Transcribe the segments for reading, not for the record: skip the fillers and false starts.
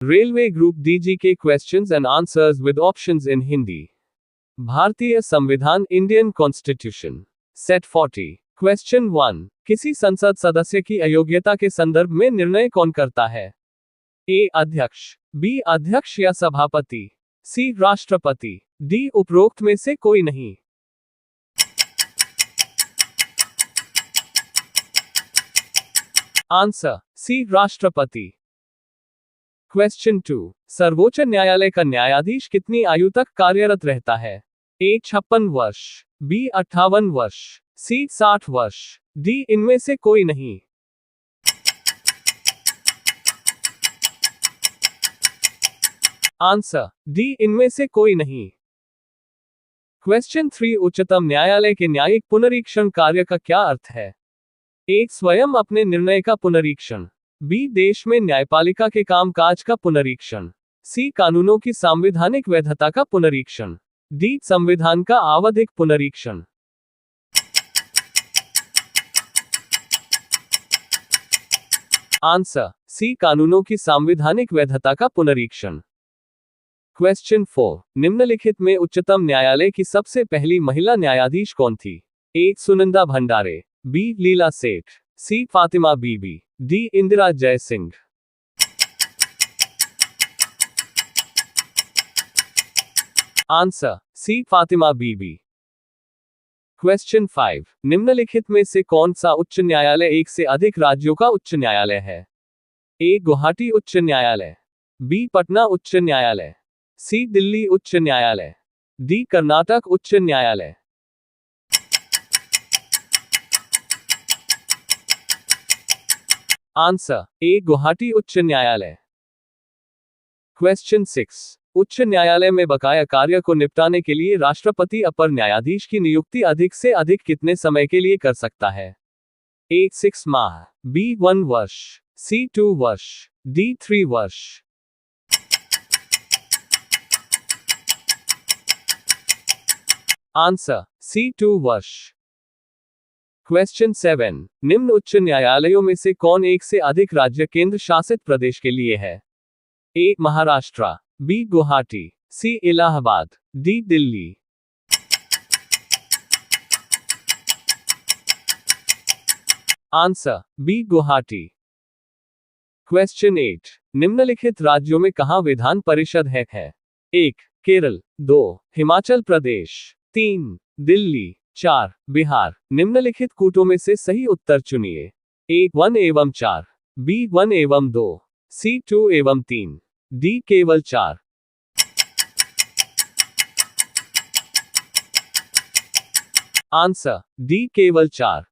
Railway group DG के questions and answers with options इन हिंदी। भारतीय संविधान इंडियन कॉन्स्टिट्यूशन। सेट 40। क्वेश्चन 1। किसी संसद सदस्य की अयोग्यता के संदर्भ में निर्णय कौन करता है? ए अध्यक्ष, बी अध्यक्ष या सभापति, सी राष्ट्रपति, डी उपरोक्त में से कोई नहीं। आंसर सी राष्ट्रपति। क्वेश्चन 2। सर्वोच्च न्यायालय का न्यायाधीश कितनी आयु तक कार्यरत रहता है? ए 56 वर्ष, बी 58 वर्ष, सी 60 वर्ष, डी इनमें से कोई नहीं। आंसर डी इनमें से कोई नहीं। क्वेश्चन 3। उच्चतम न्यायालय के न्यायिक पुनरीक्षण कार्य का क्या अर्थ है? ए स्वयं अपने निर्णय का पुनरीक्षण, बी देश में न्यायपालिका के कामकाज का पुनरीक्षण, सी कानूनों की संवैधानिक वैधता का पुनरीक्षण, डी संविधान का आवधिक पुनरीक्षण। आंसर सी कानूनों की संवैधानिक वैधता का पुनरीक्षण। क्वेश्चन 4। निम्नलिखित में उच्चतम न्यायालय की सबसे पहली महिला न्यायाधीश कौन थी? ए सुनंदा भंडारे, B Leela Seth, C Fatima Bibi, D Indira Jaising. Answer C Fatima Bibi. Question 5। निम्नलिखित में से कौन सा उच्च न्यायालय एक से अधिक राज्यों का उच्च न्यायालय है? ए गुवाहाटी उच्च न्यायालय, बी पटना उच्च न्यायालय, सी दिल्ली उच्च न्यायालय, डी कर्नाटक उच्च न्यायालय। आंसर ए गुवाहाटी उच्च न्यायालय। क्वेश्चन 6। उच्च न्यायालय में बकाया कार्य को निपटाने के लिए राष्ट्रपति अपर न्यायाधीश की नियुक्ति अधिक से अधिक कितने समय के लिए कर सकता है? ए 6 माह, बी 1 वर्ष, सी 2 वर्ष, डी 3 वर्ष। आंसर सी 2 वर्ष। क्वेश्चन 7। निम्न उच्च न्यायालयों में से कौन एक से अधिक राज्य केंद्र शासित प्रदेश के लिए है? A Maharashtra, B Guwahati, C Allahabad, D Delhi. Answer B Guwahati. Question 8। निम्नलिखित राज्यों में कहां विधान परिषद है? 1 केरल, 2 हिमाचल प्रदेश, 3 दिल्ली, 4 बिहार। निम्नलिखित कूटों में से सही उत्तर चुनिए। ए 1 एवं 4, बी 1 एवं 2, सी 2 एवं 3, डी केवल 4। आंसर डी केवल 4।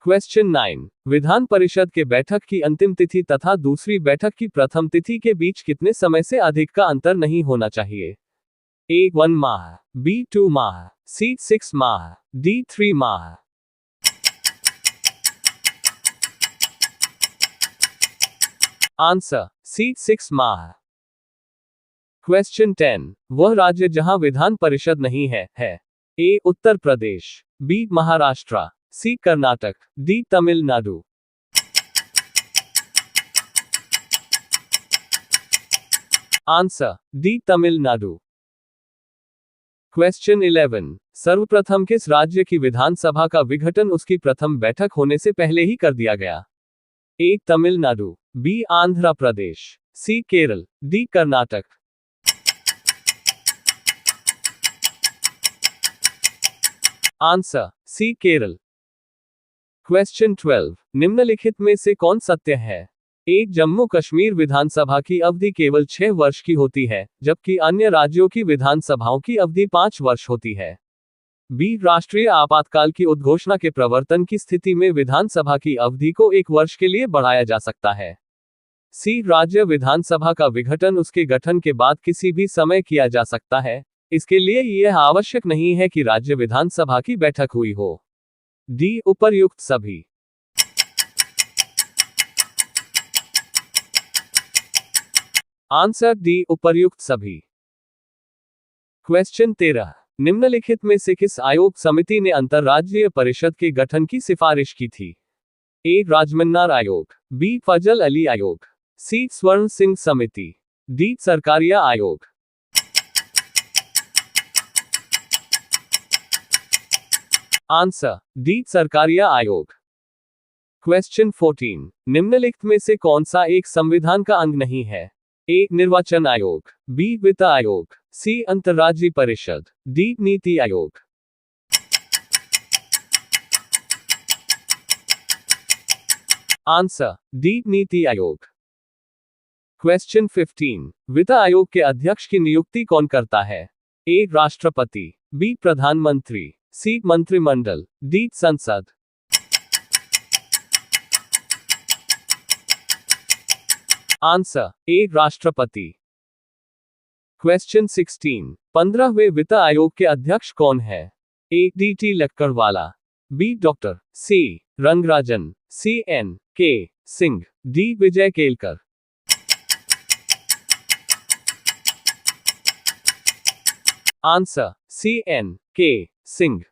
क्वेश्चन 9। विधान परिषद के बैठक की अंतिम तिथि तथा दूसरी बैठक की प्रथम तिथि के बीच कितने समय से अधिक का अंतर नहीं होना चाहिए? ए 1 माह, बी 2 माह, सी 6 माह, डी 3 माह। आंसर सी 6 माह। क्वेश्चन 10। वह राज्य जहां विधान परिषद नहीं है? A Uttar Pradesh, B Maharashtra, C Karnataka, D Tamil Nadu. Answer D Tamil Nadu. Question 11। सर्वप्रथम किस राज्य की विधानसभा का विघटन उसकी प्रथम बैठक होने से पहले ही कर दिया गया? A Tamil Nadu, B Andhra Pradesh, C Kerala, D Karnataka. Answer C Kerala. Question 12। निम्नलिखित में से कौन सत्य है? ए जम्मू कश्मीर विधानसभा की अवधि केवल 6 वर्ष की होती है, जबकि अन्य राज्यों की विधानसभाओं की अवधि 5 वर्ष होती है। बी राष्ट्रीय आपातकाल की उद्घोषणा के प्रवर्तन की स्थिति में विधानसभा की अवधि को 1 वर्ष के लिए बढ़ाया जा सकता है। सी राज्य विधानसभा का विघटन उसके गठन के बाद किसी भी समय किया जा सकता है, इसके लिए यह आवश्यक नहीं है कि राज्य विधानसभा की बैठक हुई हो। डी उपर्युक्त सभी। आंसर डी उपर्युक्त सभी। क्वेश्चन 13। निम्नलिखित में से किस आयोग समिति ने अंतर्राज्यीय परिषद के गठन की सिफारिश की थी? ए राजमन्नार आयोग, बी फजल अली आयोग, सी स्वर्ण सिंह समिति, डी सरकारिया आयोग। आंसर डी सरकारिया आयोग। क्वेश्चन 14, निम्नलिखित में से कौन सा एक संविधान का अंग नहीं है? ए निर्वाचन आयोग, बी वित्त आयोग, सी अंतर्राज्यीय परिषद, D NITI Aayog. Answer D NITI Aayog. Question 15, वित्त आयोग के अध्यक्ष की नियुक्ति कौन करता है? ए राष्ट्रपति, बी प्रधानमंत्री, सी मंत्रिमंडल, डी संसद। आंसर ए राष्ट्रपति। क्वेश्चन 16, 15वें वित्त आयोग के अध्यक्ष कौन है? A D T. Lakdawala, B doctor C Rangarajan, C N K. Singh, D Vijay Kelkar. Answer C N K. Singh.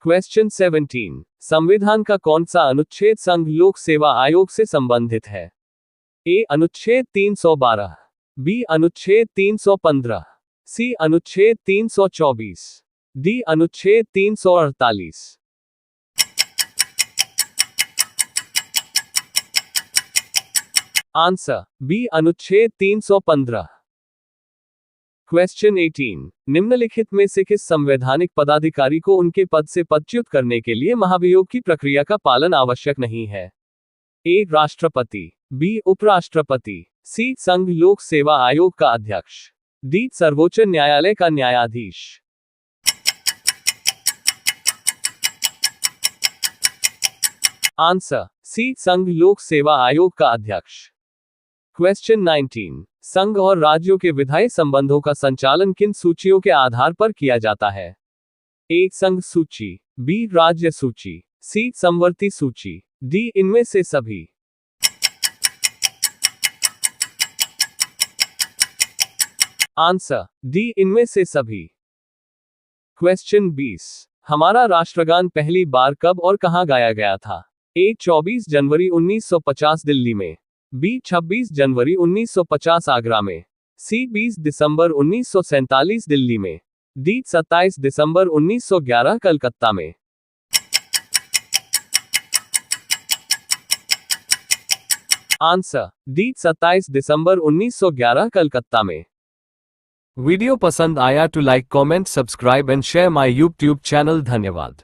Question 17, संविधान का कौन सा अनुच्छेद संघ लोक सेवा आयोग से संबंधित है? ए अनुच्छेद 312, बी अनुच्छेद 315, सी अनुच्छेद 324, डी अनुच्छेद 348। आंसर बी अनुच्छेद 315। क्वेश्चन 18, निम्नलिखित में से किस संवैधानिक पदाधिकारी को उनके पद से पदच्युत करने के लिए महाभियोग की प्रक्रिया का पालन आवश्यक नहीं है? ए राष्ट्रपति, बी उपराष्ट्रपति, सी संघ लोक सेवा आयोग का अध्यक्ष, डी सर्वोच्च न्यायालय का न्यायाधीश। आंसर सी संघ लोक सेवा आयोग का अध्यक्ष। क्वेश्चन 19, संघ और राज्यों के विधायी संबंधों का संचालन किन सूचियों के आधार पर किया जाता है? ए संघ सूची, बी राज्य सूची, सी समवर्ती सूची, डी इनमें से सभी। आंसर डी इनमें से सभी। क्वेश्चन 20, हमारा राष्ट्रगान पहली बार कब और कहां गाया गया था? ए 24 जनवरी 1950 दिल्ली में, बी 26 जनवरी 1950 आगरा में, सी 20 दिसंबर 1947 दिल्ली में, डी 27 दिसंबर 1911 कलकत्ता में। आंसर डी 27 दिसंबर 1911 कलकत्ता में। वीडियो पसंद आया तो like comment subscribe and share my YouTube channel. धन्यवाद।